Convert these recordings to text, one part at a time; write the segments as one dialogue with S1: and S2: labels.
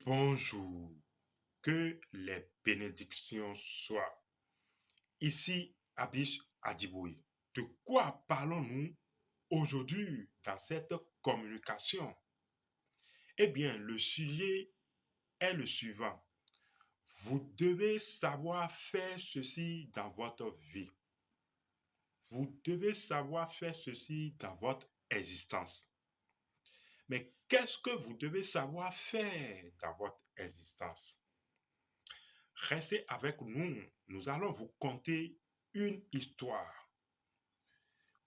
S1: Bonjour, que les bénédictions soient. Ici, Abish Adjiboui. De quoi parlons-nous aujourd'hui dans cette communication? Eh bien, le sujet est le suivant. Vous devez savoir faire ceci dans votre vie. Vous devez savoir faire ceci dans votre existence. Mais qu'est-ce que vous devez savoir faire dans votre existence? Restez avec nous, nous allons vous conter une histoire.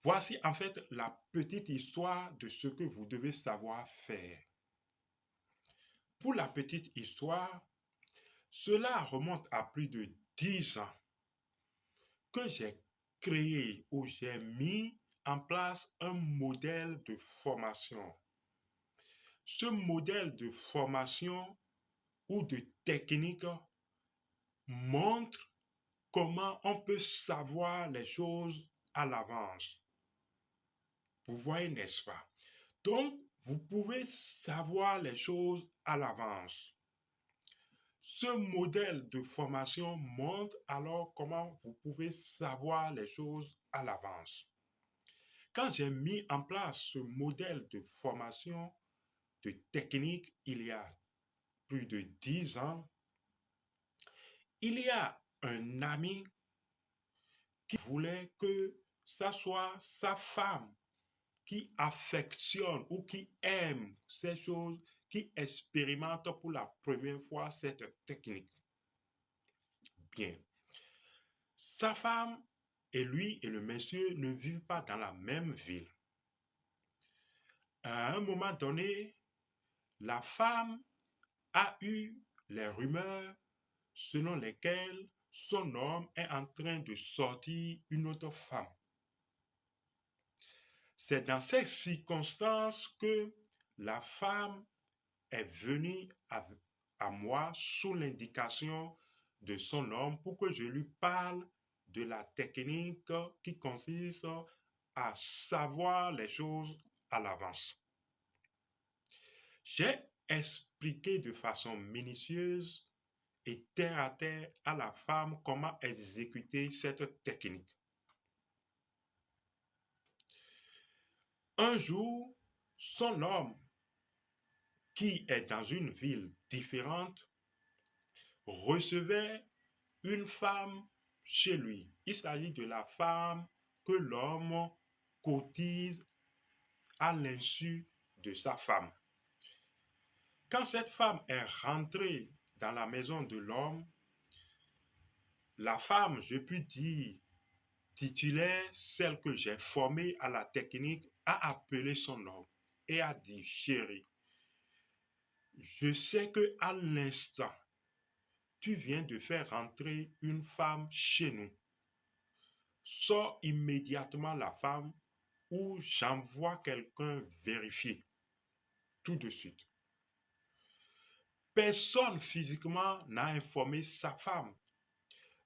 S1: Voici en fait la petite histoire de ce que vous devez savoir faire. Pour la petite histoire, cela remonte à plus de 10 ans que j'ai créé ou j'ai mis en place un modèle de formation. Ce modèle de formation ou de technique montre comment on peut savoir les choses à l'avance. Vous voyez, n'est-ce pas? Donc, vous pouvez savoir les choses à l'avance. Ce modèle de formation montre alors comment vous pouvez savoir les choses à l'avance. Quand j'ai mis en place ce modèle de formation de technique il y a plus de 10 ans, il y a un ami qui voulait que ça soit sa femme qui affectionne ou qui aime ces choses, qui expérimente pour la première fois cette technique. Bien. Sa femme et lui et le monsieur ne vivent pas dans la même ville. À un moment donné, la femme a eu les rumeurs selon lesquelles son homme est en train de sortir une autre femme. C'est dans ces circonstances que la femme est venu à moi sous l'indication de son homme pour que je lui parle de la technique qui consiste à savoir les choses à l'avance. J'ai expliqué de façon minutieuse et terre à terre à la femme comment exécuter cette technique. Un jour, son homme, qui est dans une ville différente, recevait une femme chez lui. Il s'agit de la femme que l'homme cotise à l'insu de sa femme. Quand cette femme est rentrée dans la maison de l'homme, la femme, je puis dire, titulaire, celle que j'ai formée à la technique, a appelé son homme et a dit, chérie, je sais que à l'instant, tu viens de faire rentrer une femme chez nous. Sors immédiatement la femme ou j'envoie quelqu'un vérifier tout de suite. Personne physiquement n'a informé sa femme.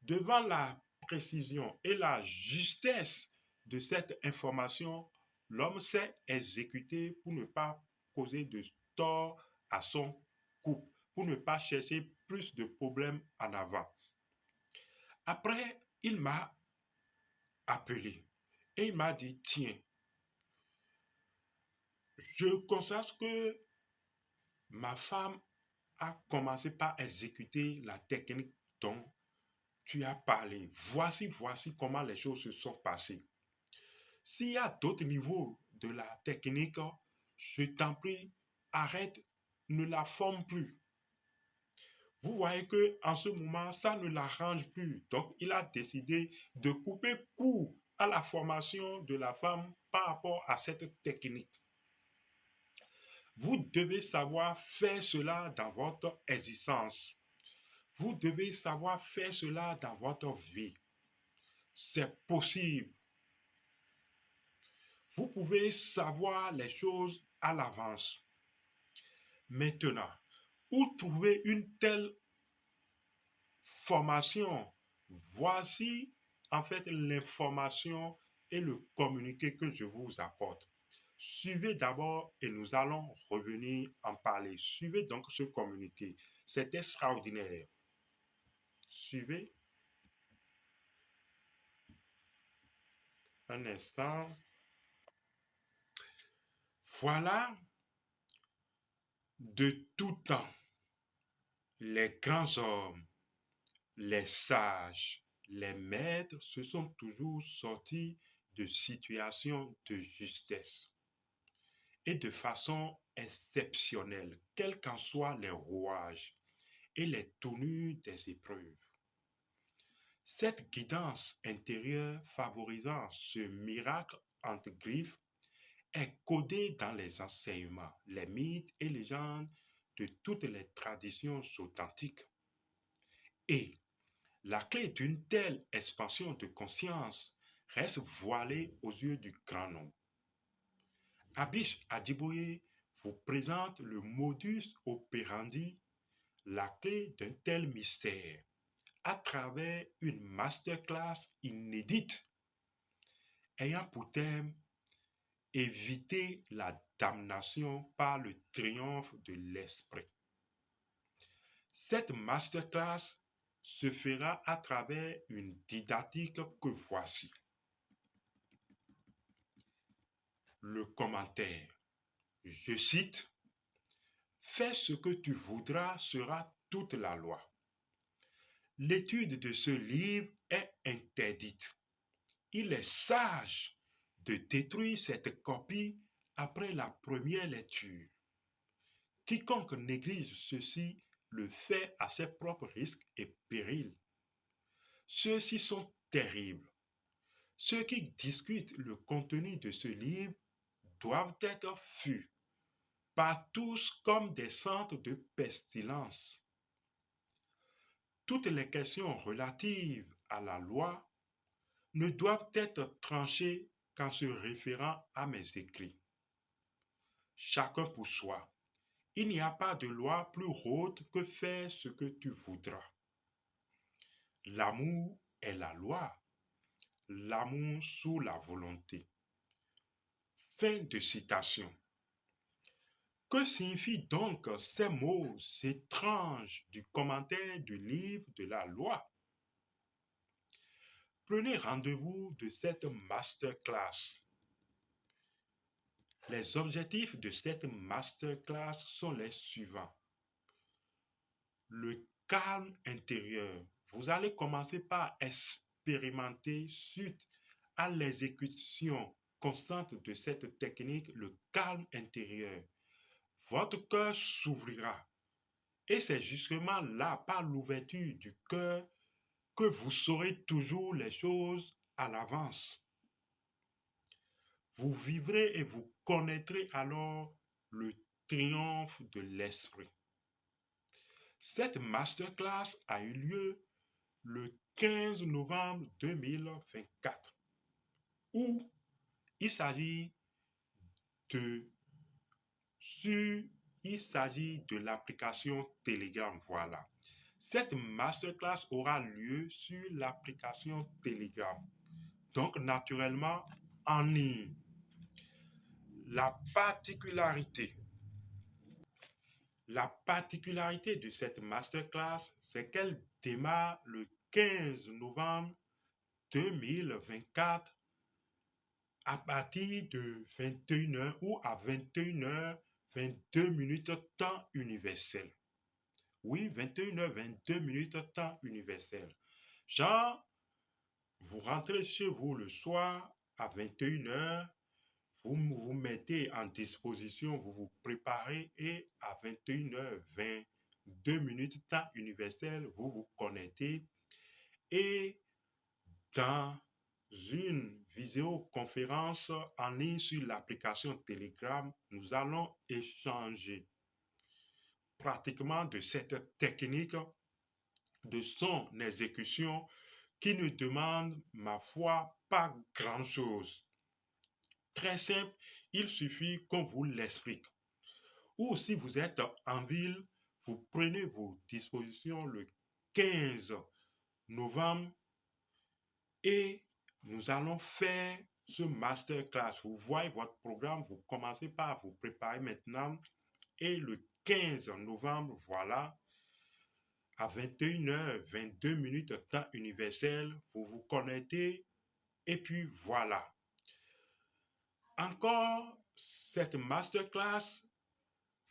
S1: Devant la précision et la justesse de cette information, l'homme s'est exécuté pour ne pas causer de tort à son couple, pour ne pas chercher plus de problèmes en avant. Après, il m'a appelé et il m'a dit, tiens, je constate que ma femme a commencé par exécuter la technique dont tu as parlé. Voici comment les choses se sont passées. S'il y a d'autres niveaux de la technique, je t'en prie, arrête, ne la forme plus. Vous voyez que en ce moment, ça ne l'arrange plus. Donc, il a décidé de couper court à la formation de la femme par rapport à cette technique. Vous devez savoir faire cela dans votre existence. Vous devez savoir faire cela dans votre vie. C'est possible. Vous pouvez savoir les choses à l'avance. Maintenant, où trouver une telle formation? Voici en fait l'information et le communiqué que je vous apporte. Suivez d'abord et nous allons revenir en parler. Suivez donc ce communiqué. C'est extraordinaire. Suivez un instant. Voilà, de tout temps, les grands hommes, les sages, les maîtres se sont toujours sortis de situations de justesse et de façon exceptionnelle, quels qu'en soient les rouages et les tournures des épreuves. Cette guidance intérieure favorisant ce miracle entre griffes est codée dans les enseignements, les mythes et légendes de toutes les traditions authentiques. Et la clé d'une telle expansion de conscience reste voilée aux yeux du grand nombre. Abish Adjiboye vous présente le modus operandi, la clé d'un tel mystère, à travers une masterclass inédite ayant pour thème éviter la damnation par le triomphe de l'esprit. Cette masterclass se fera à travers une didactique que voici. Le commentaire. Je cite, fais ce que tu voudras sera toute la loi. L'étude de ce livre est interdite. Il est sage de détruire cette copie après la première lecture. Quiconque néglige ceci le fait à ses propres risques et périls. Ceux-ci sont terribles. Ceux qui discutent le contenu de ce livre doivent être fus par tous comme des centres de pestilence. Toutes les questions relatives à la loi ne doivent être tranchées qu'en se référant à mes écrits. Chacun pour soi. Il n'y a pas de loi plus haute que faire ce que tu voudras. L'amour est la loi. L'amour sous la volonté. Fin de citation. Que signifient donc ces mots étranges du commentaire du livre de la loi? Prenez rendez-vous de cette masterclass. Les objectifs de cette masterclass sont les suivants. Le calme intérieur. Vous allez commencer par expérimenter suite à l'exécution constante de cette technique, le calme intérieur. Votre cœur s'ouvrira. Et c'est justement là, par l'ouverture du cœur, que vous saurez toujours les choses à l'avance. Vous vivrez et vous connaîtrez alors le triomphe de l'esprit. Cette masterclass a eu lieu le 15 novembre 2024, où il s'agit de, sur, il s'agit de l'application Telegram. Voilà. Cette masterclass aura lieu sur l'application Telegram. Donc, naturellement, en ligne. La particularité, la particularité de cette masterclass, c'est qu'elle démarre le 15 novembre 2024 à partir de 21h ou à 21h 22 minutes temps universel. Oui, 21h 22 minutes temps universel. Genre, vous rentrez chez vous le soir à 21h, vous vous mettez en disposition, vous vous préparez et à 21h20, 2 minutes temps universel, vous vous connectez et dans une visioconférence en ligne sur l'application Telegram, nous allons échanger pratiquement de cette technique de son exécution qui ne demande, ma foi, pas grand-chose. Très simple, il suffit qu'on vous l'explique. Ou si vous êtes en ville, vous prenez vos dispositions le 15 novembre et nous allons faire ce masterclass. Vous voyez votre programme, vous commencez par vous préparer maintenant. Et le 15 novembre, voilà, à 21h22 temps universel, vous vous connectez et puis voilà. Encore, cette masterclass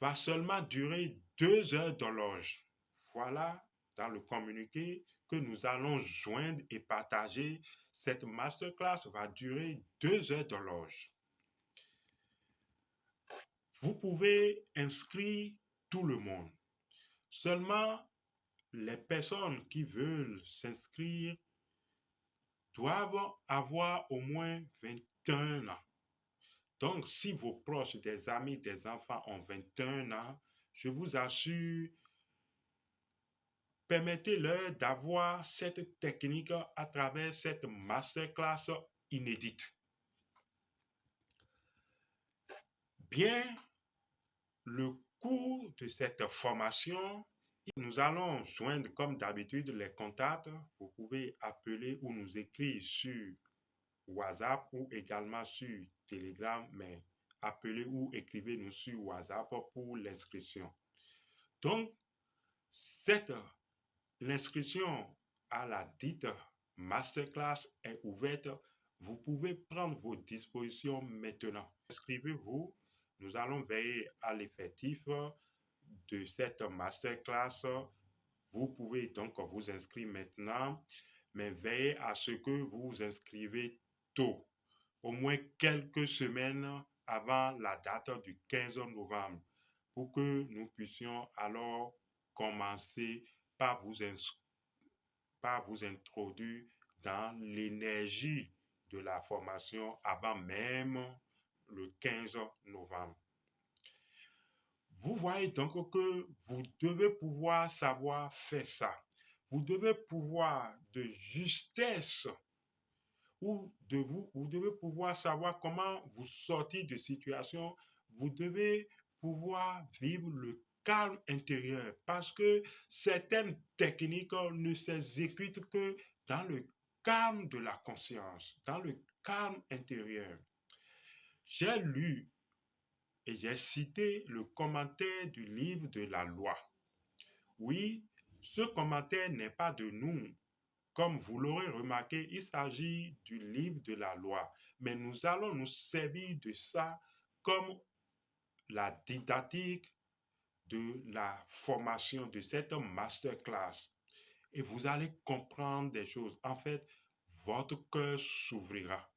S1: va seulement durer 2 heures d'horloge. Voilà, dans le communiqué que nous allons joindre et partager, cette masterclass va durer 2 heures d'horloge. Vous pouvez inscrire tout le monde. Seulement, les personnes qui veulent s'inscrire doivent avoir au moins 21 ans. Donc, si vos proches, des amis, des enfants ont 21 ans, je vous assure, permettez-leur d'avoir cette technique à travers cette masterclass inédite. Bien, le cours de cette formation, nous allons joindre comme d'habitude les contacts. Vous pouvez appeler ou nous écrire sur WhatsApp ou également sur Telegram, mais appelez ou écrivez-nous sur WhatsApp pour l'inscription. Donc, l'inscription à la dite masterclass est ouverte. Vous pouvez prendre vos dispositions maintenant. Inscrivez-vous. Nous allons veiller à l'effectif de cette masterclass. Vous pouvez donc vous inscrire maintenant, mais veillez à ce que vous vous inscrivez tôt, au moins quelques semaines avant la date du 15 novembre, pour que nous puissions alors commencer par vous introduire dans l'énergie de la formation avant même le 15 novembre. Vous voyez donc que vous devez pouvoir savoir faire ça. Vous devez pouvoir de justesse vous devez pouvoir savoir comment vous sortir de situation. Vous devez pouvoir vivre le calme intérieur parce que certaines techniques ne s'exécutent que dans le calme de la conscience, dans le calme intérieur. J'ai lu et j'ai cité le commentaire du livre de la loi. Oui, ce commentaire n'est pas de nous. Comme vous l'aurez remarqué, il s'agit du livre de la loi. Mais nous allons nous servir de ça comme la didactique de la formation de cette masterclass. Et vous allez comprendre des choses. En fait, votre cœur s'ouvrira.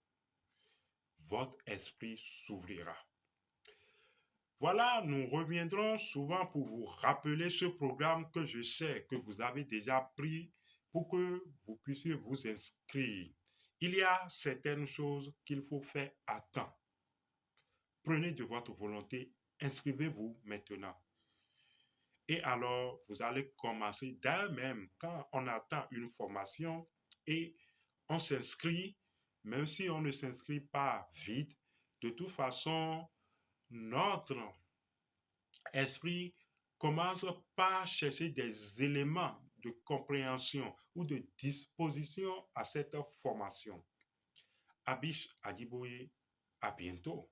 S1: Votre esprit s'ouvrira. Voilà, nous reviendrons souvent pour vous rappeler ce programme que je sais que vous avez déjà pris pour que vous puissiez vous inscrire. Il y a certaines choses qu'il faut faire à temps. Prenez de votre volonté, inscrivez-vous maintenant. Et alors, vous allez commencer dès même quand on attend une formation et on s'inscrit, même si on ne s'inscrit pas vite, de toute façon, notre esprit commence par chercher des éléments de compréhension ou de disposition à cette formation. Abish Adiboye, à bientôt.